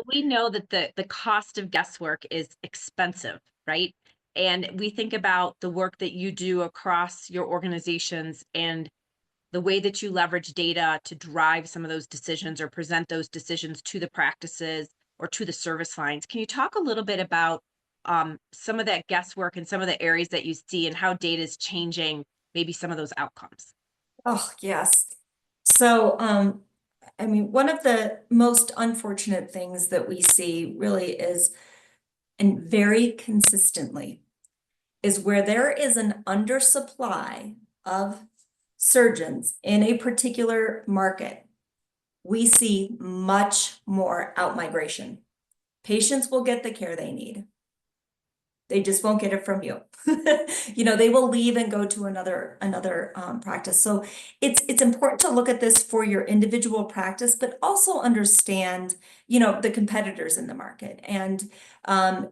we know that the cost of guesswork is expensive, right? And we think about the work that you do across your organizations and the way that you leverage data to drive some of those decisions or present those decisions to the practices or to the service lines. Can you talk a little bit about some of that guesswork and some of the areas that you see and how data is changing maybe some of those outcomes? Oh, yes. So, I mean, one of the most unfortunate things that we see really is, and very consistently, is where there is an undersupply of surgeons in a particular market, we see much more outmigration. Patients will get the care they need. They just won't get it from you. You know, they will leave and go to another practice. So it's important to look at this for your individual practice, but also understand, you know, the competitors in the market. And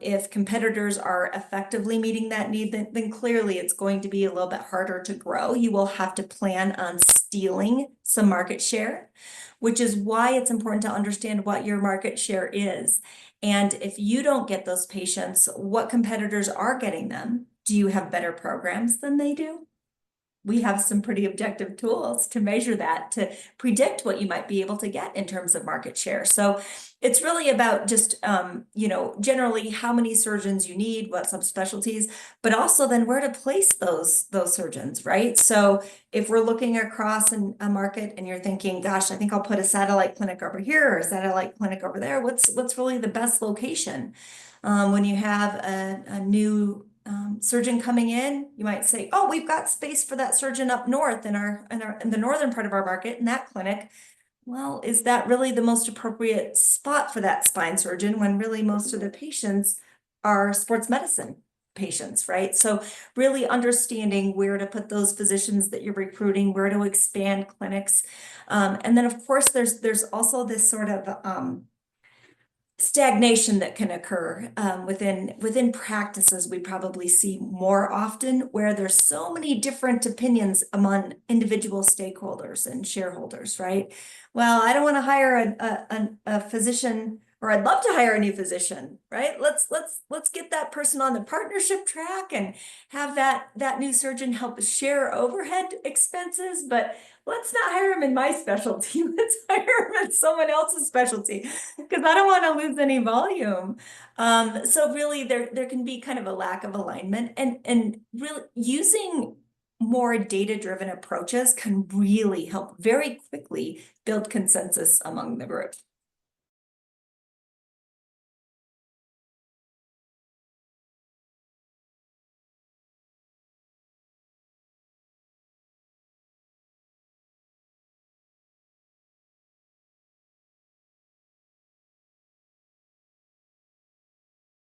if competitors are effectively meeting that need, then clearly it's going to be a little bit harder to grow. You will have to plan on stealing some market share, which is why it's important to understand what your market share is. And if you don't get those patients, what competitors are getting them? Do you have better programs than they do? We have some pretty objective tools to measure that, to predict what you might be able to get in terms of market share. So it's really about just, you know, generally how many surgeons you need, what subspecialties, but also then where to place those surgeons, right? So if we're looking across a market and you're thinking, gosh, I think I'll put a satellite clinic over here or a satellite clinic over there, what's really the best location? When you have a new surgeon coming in, you might say, oh, we've got space for that surgeon up north in the northern part of our market in that clinic. Well, is that really the most appropriate spot for that spine surgeon when really most of the patients are sports medicine patients, right? So really understanding where to put those physicians that you're recruiting, where to expand clinics. And then of course, there's also this sort of stagnation that can occur within practices. We probably see more often where there's so many different opinions among individual stakeholders and shareholders, right? Well, I don't want to hire a physician, or I'd love to hire a new physician, right? Let's get that person on the partnership track and have that new surgeon help share overhead expenses, but let's not hire him in my specialty. Let's hire him in someone else's specialty because I don't want to lose any volume. So really there can be kind of a lack of alignment, and really using more data-driven approaches can really help very quickly build consensus among the group.